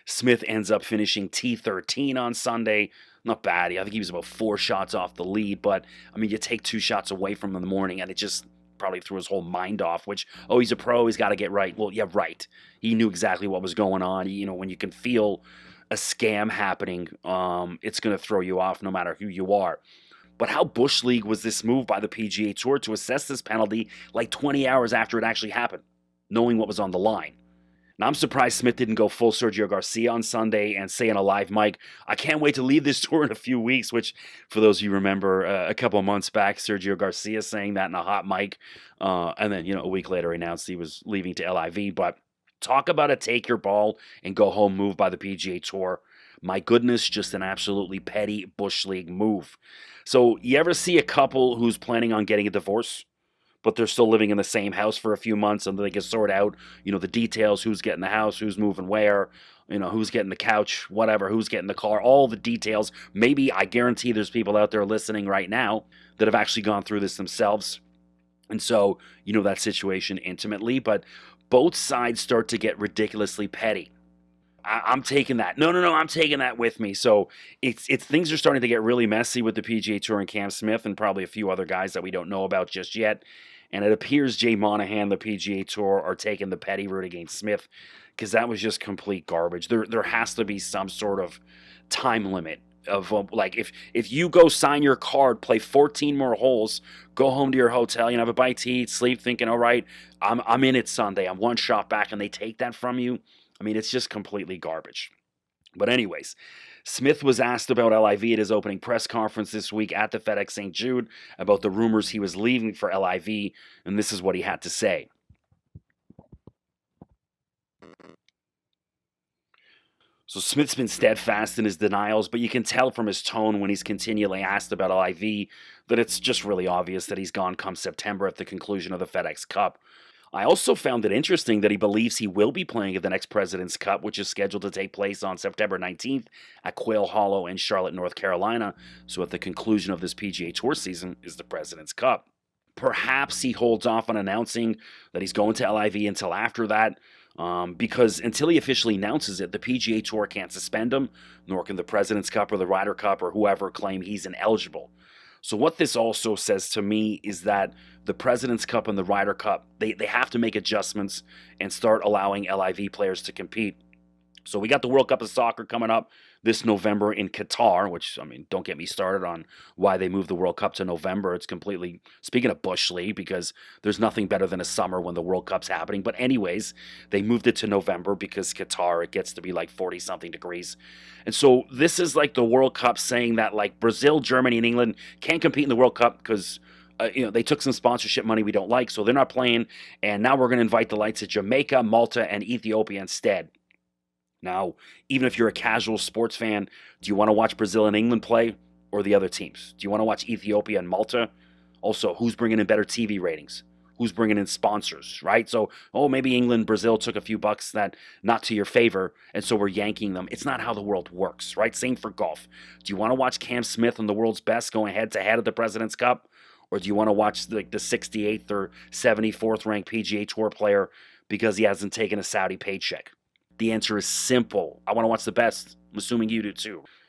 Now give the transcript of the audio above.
Smith ends up finishing T13 on Sunday. Not bad. I think he was about 4 shots off the lead, but I mean, you take 2 shots away from him in the morning, and it just probably threw his whole mind off, which, oh, he's a pro, he's got to get right. Well, yeah, right. He knew exactly what was going on. When you can feel a scam happening, it's going to throw you off no matter who you are. But how Bush League was this move by the PGA Tour to assess this penalty like 20 hours after it actually happened, knowing what was on the line? Now, I'm surprised Smith didn't go full Sergio Garcia on Sunday and say on a live mic, "I can't wait to leave this tour in a few weeks," which, for those of you who remember, a couple of months back, Sergio Garcia saying that in a hot mic. And then, a week later, he announced he was leaving to LIV. But talk about a take your ball and go home move by the PGA Tour. My goodness, just an absolutely petty Bush League move. So, you ever see a couple who's planning on getting a divorce, but they're still living in the same house for a few months, and they can sort out, the details, who's getting the house, who's moving where, who's getting the couch, whatever, who's getting the car, all the details. Maybe, I guarantee there's people out there listening right now that have actually gone through this themselves. And so, that situation intimately, but both sides start to get ridiculously petty. I'm taking that. No, I'm taking that with me. So it's things are starting to get really messy with the PGA Tour and Cam Smith and probably a few other guys that we don't know about just yet. And it appears Jay Monahan, the PGA Tour, are taking the petty route against Smith because that was just complete garbage. There has to be some sort of time limit of like if you go sign your card, play 14 more holes, go home to your hotel, have a bite to eat, sleep, thinking, all right, I'm in it Sunday. I'm 1 shot back, and they take that from you. I mean, it's just completely garbage. But anyways, Smith was asked about LIV at his opening press conference this week at the FedEx St. Jude about the rumors he was leaving for LIV, and this is what he had to say. So Smith's been steadfast in his denials, but you can tell from his tone when he's continually asked about LIV that it's just really obvious that he's gone come September at the conclusion of the FedEx Cup. I also found it interesting that he believes he will be playing at the next President's Cup, which is scheduled to take place on September 19th at Quail Hollow in Charlotte, North Carolina. So at the conclusion of this PGA Tour season is the President's Cup. Perhaps he holds off on announcing that he's going to LIV until after that, because until he officially announces it, the PGA Tour can't suspend him, nor can the President's Cup or the Ryder Cup or whoever claim he's ineligible. So what this also says to me is that the President's Cup and the Ryder Cup, they have to make adjustments and start allowing LIV players to compete. So we got the World Cup of Soccer coming up this November in Qatar, which, I mean, don't get me started on why they moved the World Cup to November. It's completely, speaking of Bush League, because there's nothing better than a summer when the World Cup's happening. But anyways, they moved it to November because Qatar, it gets to be like 40-something degrees. And so this is like the World Cup saying that like Brazil, Germany, and England can't compete in the World Cup because they took some sponsorship money we don't like, so they're not playing. And now we're going to invite the likes of Jamaica, Malta, and Ethiopia instead. Now, even if you're a casual sports fan, do you want to watch Brazil and England play or the other teams? Do you want to watch Ethiopia and Malta? Also, who's bringing in better TV ratings? Who's bringing in sponsors, right? So, maybe England, Brazil took a few bucks that not to your favor, and so we're yanking them. It's not how the world works, right? Same for golf. Do you want to watch Cam Smith and the world's best going head-to-head at the President's Cup? Or do you want to watch the 68th or 74th ranked PGA Tour player because he hasn't taken a Saudi paycheck? The answer is simple. I want to watch the best. I'm assuming you do too.